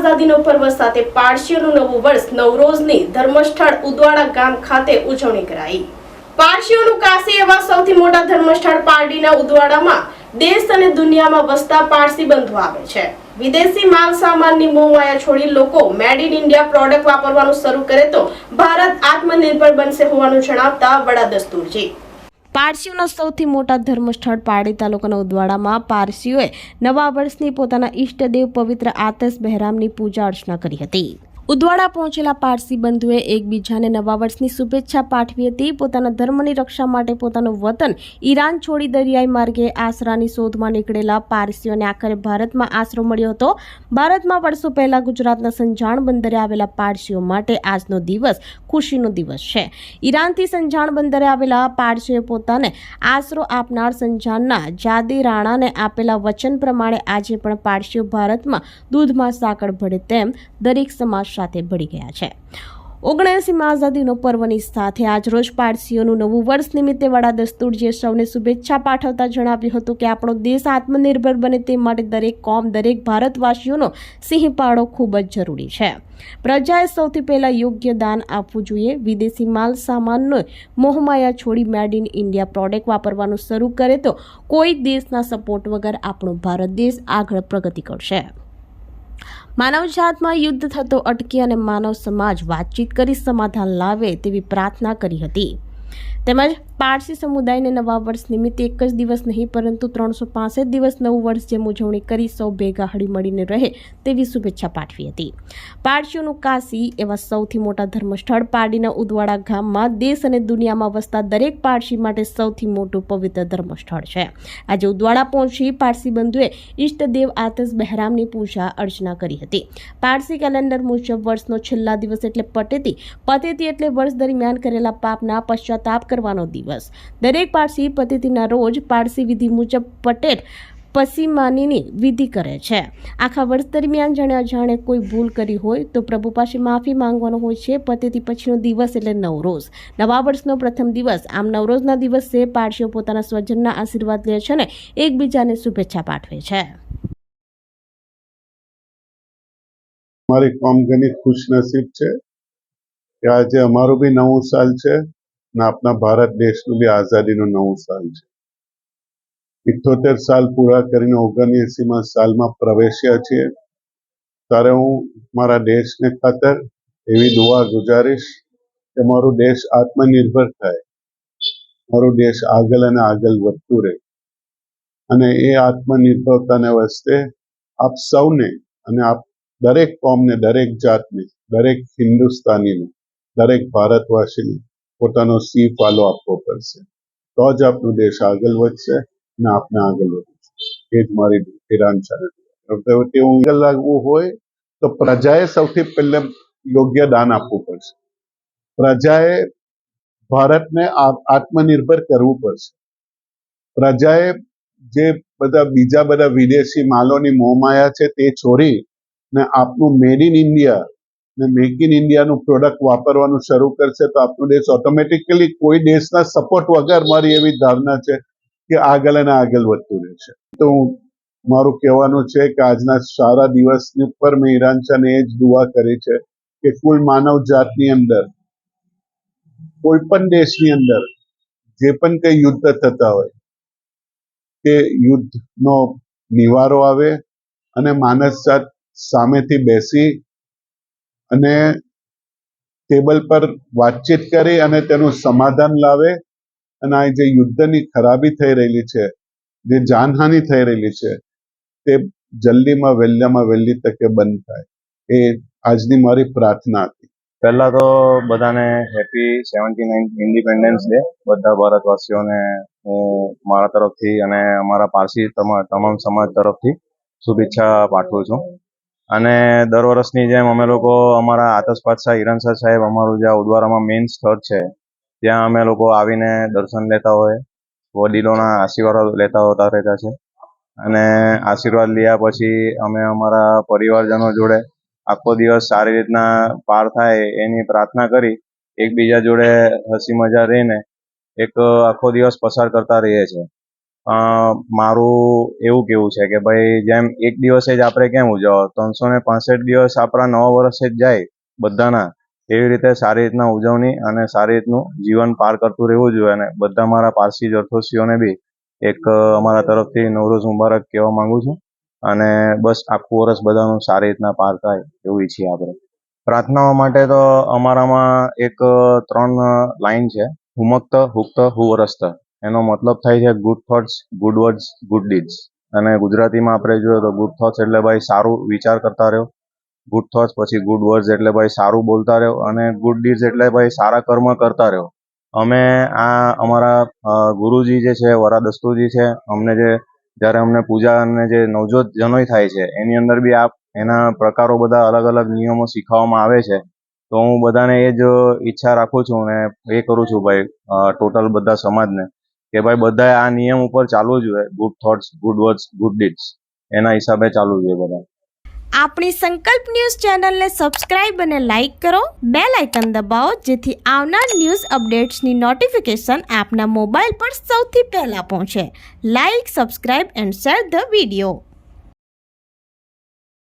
આઝાદીનો પર્વ સાથે પારસીઓનું નવું વર્ષ નવરોઝની ધર્મસ્થળ ઉદવાડા ગામ ખાતે ઉજવણી કરાઈ। પારસીઓનું કાશી એવા સૌથી મોટા ધર્મસ્થળ પારડીના ઉદવાડામાં દેશ અને દુનિયામાં વસતા પારસી બંધુ આવે છે। વિદેશી માલ સામાનની મોહમાયા છોડી લોકો મેડ ઇન ઇન્ડિયા પ્રોડક્ટ વાપરવાનું શરૂ કરે તો ભારત આત્મનિર્ભર બનશે હોવાનું જણાવતા વડા દસ્તુરજી। પારસીઓના સૌથી મોટા ધર્મસ્થળ પારડી તાલુકાના ઉદવાડામાં પારસીઓએ નવા વર્ષની પોતાના ઈષ્ટદેવ પવિત્ર આતશ બહેરામની પૂજા અર્ચના કરી હતી। ઉદવાડા પહોંચેલા પારસી બંધુએ એકબીજાને નવા વર્ષની શુભેચ્છા પાઠવી હતી। પોતાના ધર્મની રક્ષા માટે પોતાનું વતન ઈરાન છોડી દરિયાઈ માર્ગે આશરાની શોધમાં નીકળેલા પારસીઓને આખરે ભારતમાં આશરો મળ્યો હતો। ભારતમાં વર્ષો પહેલા ગુજરાતના સંજાણ બંદરે આવેલા પારસીઓ માટે આજનો દિવસ ખુશીનો દિવસ છે। ઈરાનથી સંજાણ બંદરે આવેલા પારસીઓએ પોતાને આશરો આપનાર સંજાણના જાદી રાણાને આપેલા વચન પ્રમાણે આજે પણ પારસીઓ ભારતમાં દૂધમાં સાકર ભળે તેમ દરેક સમાજ સાથે ભળી ગયા છે। 79માં આઝાદીનો પર્વની સાથે આજરોજ પારસીઓનું નવું વર્ષ નિમિત્તે વડા દસ્તુરજીએ સૌને શુભેચ્છા પાઠવતા જણાવ્યું હતું કે આપણો દેશ આત્મનિર્ભર બને તે માટે દરેક કોમ દરેક ભારતવાસીઓનો સિંહપાળો ખૂબ જ જરૂરી છે। પ્રજાએ સૌથી પહેલા યોગ્ય દાન આપવું જોઈએ। વિદેશી માલ સામાનનો મોહમાયા છોડી મેડ ઇન ઇન્ડિયા પ્રોડક્ટ વાપરવાનું શરૂ કરે તો કોઈ દેશના સપોર્ટ વગર આપણો ભારત દેશ આગળ પ્રગતિ કરશે। માનવજાતમાં યુદ્ધ થતો અટકે અને માનવ સમાજ વાતચીત કરી સમાધાન લાવે તેવી પ્રાર્થના કરી હતી। તેમજ પારસી સમુદાયને નવા વર્ષ નિમિત્તે એક જ દિવસ નહીં પરંતુ 365 દિવસ નવું વર્ષ જેમ ઉજવણી કરી સૌ ભેગા હળી મળીને રહે તેવી શુભેચ્છા પાઠવી હતી। પારસીઓનું કાશી એવા સૌથી મોટા ધર્મસ્થળ પારડીના ઉદવાડા ગામમાં દેશ અને દુનિયામાં વસતા દરેક પારસી માટે સૌથી મોટું પવિત્ર ધર્મસ્થળ છે। આજે ઉદવાડા પહોંચી પારસી બંધુએ ઈષ્ટદેવ આતશ બહેરામની પૂજા અર્ચના કરી હતી। પારસી કેલેન્ડર મુજબ વર્ષનો છેલ્લા દિવસ એટલે પટેતી એટલે વર્ષ દરમિયાન કરેલા પાપના પશ્ચાતાપ કરવાનો દિવસ। દરેક પારસી પતેતીના રોજ પારસી વિધિ મુજબ પટેટ પસીમાનીની વિધિ કરે છે। આખા વર્ષ દરમિયાન જાણે અજાણે કોઈ ભૂલ કરી હોય તો પ્રભુ પાસે માફી માંગવાનો હોય છે। પતેતી પછીનો દિવસ એટલે નવરોઝ, નવા વર્ષનો પ્રથમ દિવસ। આમ નવરોઝના દિવસે પારસીઓ પોતાના સ્વજનના આશીર્વાદ લે છે અને એકબીજાને શુભેચ્છા પાઠવે છે। हमारी कौम घनी खुशनसीब છે કે આજે અમારું બી નવું સાલ છે ને આપણા ભારત દેશનું બી આઝાદીનું નવું સાલ છે। 78 સાલ પૂરા કરીને 79માં સાલમાં પ્રવેશ્યા છીએ ત્યારે હું મારા દેશને ખાતર એવી દુઆ ગુજારીશ કે મારો દેશ આત્મનિર્ભર થાય, મારો દેશ આગળ અને આગળ વધતું રહે અને એ આત્મનિર્ભરતાને વસ્તે આપ સૌને અને આપ દરેક કોમને, દરેક જાતને, દરેક હિન્દુસ્તાનીને, દરેક ભારતવાસીને પોતાનો સી ફાળો આપવો પડશે તો જ આપણો દેશ આગળ વધશે અને આપણે આગળ વધીશું। એ જ મારી તિરાંચા નથી। તેવું આગળ લાગવું હોય તો પ્રજાએ સૌથી પહેલા યોગ્ય દાન આપવું પડશે। પ્રજાએ ભારતને આત્મનિર્ભર કરવું પડશે। પ્રજાએ જે બીજા બધા વિદેશી માલોની મોહમાયા છે તે છોડી ને આપનું મેડ ઇન ઇન્ડિયા ને મેક ઇન ઇન્ડિયાનું પ્રોડક્ટ વાપરવાનું શરૂ કરશે તો આપણો દેશ ઓટોમેટિકલી કોઈ દેશના સપોર્ટ વગર મારી એવી ધારણા છે કે આગળ અને આગળ વધતું રહેશે। તો મારું કહેવાનું છે કે આજના સારા દિવસની ઉપર મેં ઈરાનશાહને એ જ દુઆ કરી છે કે કુલ માનવ જાતની અંદર કોઈ પણ દેશની અંદર જે પણ કંઈ યુદ્ધ થતા હોય તે યુદ્ધનો નિવારો આવે અને માનવ જાત સામેથી બેસી અને ટેબલ પર વાતચીત કરી અને તેનું સમાધાન લાવે અને આ જે યુદ્ધની ખરાબી થઈ રહેલી છે, જે જાનહાનિ થઈ રહેલી છે તે જલ્દીમાં વહેલી તકે બંધ થાય એ આજની મારી પ્રાર્થના હતી। પહેલા તો બધાને હેપી 79 ઇન્ડિપેન્ડન્સ ડે બધા ભારતવાસીઓને હું મારા તરફથી અને અમારા પારસી તમામ સમાજ તરફથી શુભેચ્છા પાઠવું છું। અને દર વર્ષની જેમ અમે લોકો અમારા આતશ બાદશાહ ઈરાનશાહ સાહેબ અમારું જ્યાં ઉદવાડામાં મેઇન સ્થળ છે ત્યાં અમે લોકો આવીને દર્શન લેતા હોય, વડીલોના આશીર્વાદ લેતા હોતા રહેતા છે અને આશીર્વાદ લીધા પછી અમે અમારા પરિવારજનો જોડે આખો દિવસ સારી રીતના પાર થાય એની પ્રાર્થના કરી એકબીજા જોડે હસી મજા રહીને એક આખો દિવસ પસાર કરતા રહીએ છીએ। મારું એવું કેવું છે કે ભાઈ જેમ એક દિવસે જ આપણે કેમ ઉજવો 365 દિવસ આપણા નવા વર્ષે જ જાય બધાના, એવી રીતે સારી રીતના ઉજવણી અને સારી રીતનું જીવન પાર કરતું રહેવું જોઈએ. અને બધા મારા પારસી જરથોશીઓને બી એક અમારા તરફથી નવરોઝ મુબારક કહેવા માંગુ છું. અને બસ આખું વર્ષ બધાનું સારી રીતના પાર થાય એવું ઈચ્છીએ આપણે. પ્રાર્થનાઓ માટે તો અમારામાં એક 3 લાઈન છે, હુમક્ત હુક્ત હુવરસ્ત. એનો મતલબ થાય છે good thoughts, good words, good deeds. અને ગુજરાતીમાં આપણે જોઈએ તો ગુડ થોટ્સ એટલે ભાઈ સારું વિચાર કરતા રહ્યો, ગુડ થોટ્સ પછી ગુડ વર્ડ્સ એટલે ભાઈ સારું બોલતા રહ્યો, અને ગુડ ડીડ્સ એટલે ભાઈ સારા કર્મ કરતા રહ્યો. અમે આ અમારા ગુરુજી જે છે વરા દસ્તુજી છે, અમને જે જ્યારે અમને પૂજા અને જે નવજોત જનોઈ થાય છે એની અંદર બી એના પ્રકારો બધા અલગ અલગ નિયમો શીખવવામાં આવે છે. તો હું બધાને એ જ ઈચ્છા રાખું છું અને એ કરું છું ભાઈ ટોટલ બધા સમાજને કે ભાઈ બધાએ આ નિયમ ઉપર ચાલવું જોઈએ, good thoughts, good words, good deeds, એના હિસાબે ચાલવું જોઈએ બધા. આપણી સંકલ્પ ન્યૂઝ ચેનલને સબસ્ક્રાઇબ અને લાઇક કરો, બેલ આઇકન દબાવો જેથી આવનાર ન્યૂઝ અપડેટ્સની નોટિફિકેશન આપના મોબાઈલ પર સૌથી પહેલા પહોંચે. Like, subscribe and share the video.